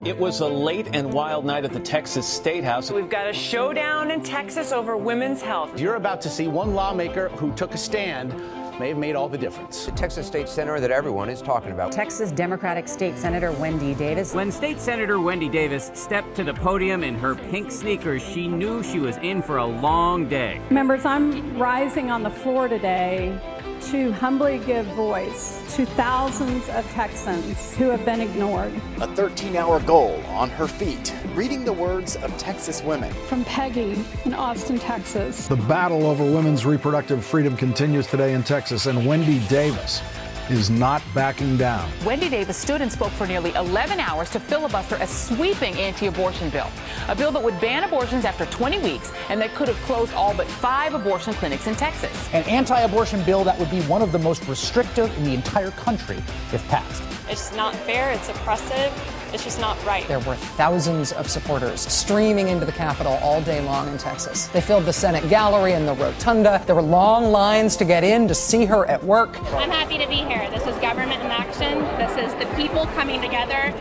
It was a late and wild night at the Texas State House. We've got a showdown in Texas over women's health. You're about to see one lawmaker who took a stand may have made all the difference. The Texas State Senator that everyone is talking about. Texas Democratic State Senator Wendy Davis. When State Senator Wendy Davis stepped to the podium in her pink sneakers, she knew she was in for a long day. Members, I'm rising on the floor today to humbly give voice to thousands of Texans who have been ignored. A 13-hour goal on her feet, reading the words of Texas women. From Peggy in Austin, Texas. The battle over women's reproductive freedom continues today in Texas, and Wendy Davis is not backing down. Wendy Davis stood and spoke for nearly 11 hours to filibuster a sweeping anti-abortion bill, a bill that would ban abortions after 20 weeks and that could have closed all but 5 abortion clinics in Texas. An anti-abortion bill that would be one of the most restrictive in the entire country if passed. It's not fair, it's oppressive, it's just not right. There were thousands of supporters streaming into the Capitol all day long in Texas. They filled the Senate gallery and the rotunda. There were long lines to get in to see her at work. I'm happy to be here. This is government in action. This is the people coming together.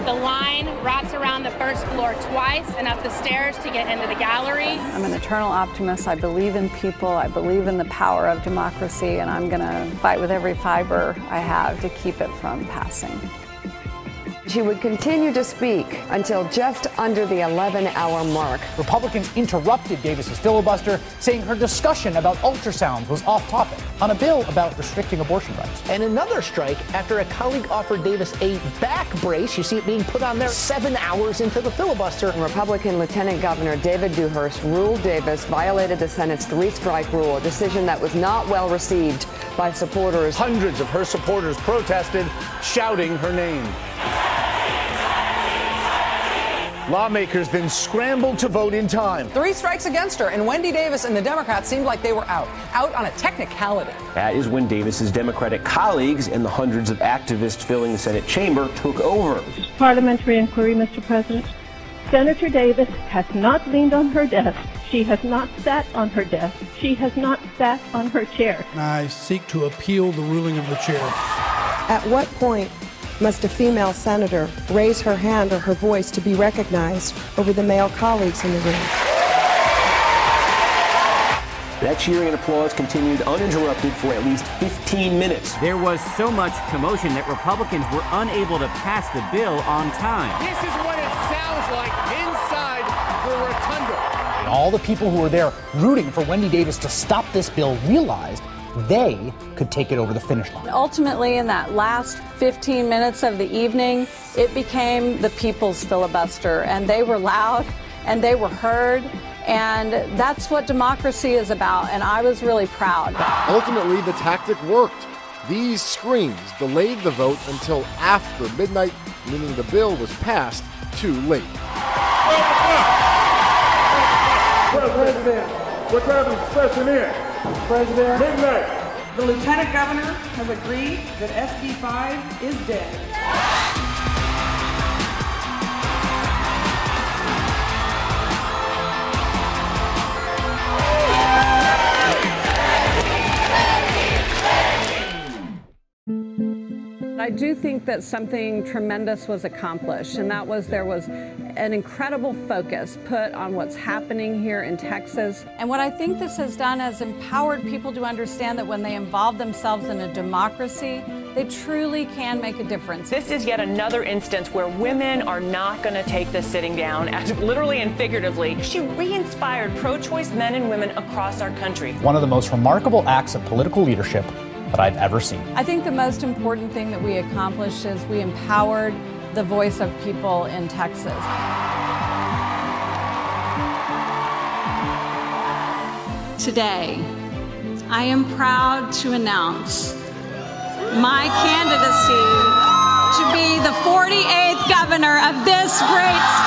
The line wraps around the first floor twice and up the stairs to get into the gallery. I'm an eternal optimist. I believe in people. I believe in the power of democracy, and I'm going to fight with every fiber I have to keep it from passing. She would continue to speak until just under the 11-hour mark. Republicans interrupted Davis's filibuster, saying her discussion about ultrasounds was off topic on a bill about restricting abortion rights. And another strike after a colleague offered Davis a back brace. You see it being put on there 7 hours into the filibuster. Republican Lieutenant Governor David Dewhurst ruled Davis violated the Senate's 3-strike rule, a decision that was not well received by supporters. Hundreds of her supporters protested, shouting her name. Lawmakers then scrambled to vote in time. 3 strikes against her, and Wendy Davis and the Democrats seemed like they were out on a technicality. That is when Davis's Democratic colleagues and the hundreds of activists filling the Senate chamber took over. This is parliamentary inquiry, Mr. President. Senator Davis has not leaned on her desk. She has not sat on her desk. She has not sat on her chair. I seek to appeal the ruling of the chair. At what point must a female senator raise her hand or her voice to be recognized over the male colleagues in the room? That cheering and applause continued uninterrupted for at least 15 minutes. There was so much commotion that Republicans were unable to pass the bill on time. This is what it sounds like inside the rotunda. And all the people who were there rooting for Wendy Davis to stop this bill realized they could take it over the finish line. Ultimately, in that last 15 minutes of the evening, it became the people's filibuster, and they were loud and they were heard, and that's what democracy is about, and I was really proud. Ultimately, the tactic worked. These screams delayed the vote until after midnight, meaning the bill was passed too late. President, what time is session in? President, midnight. The Lieutenant Governor has agreed that SB 5 is dead. I do think that something tremendous was accomplished, and that was there was an incredible focus put on what's happening here in Texas. And what I think this has done is empowered people to understand that when they involve themselves in a democracy, they truly can make a difference. This is yet another instance where women are not going to take this sitting down, as literally and figuratively. She re-inspired pro-choice men and women across our country. One of the most remarkable acts of political leadership that I've ever seen. I think the most important thing that we accomplished is we empowered the voice of people in Texas. Today, I am proud to announce my candidacy to be the 48th governor of this great state.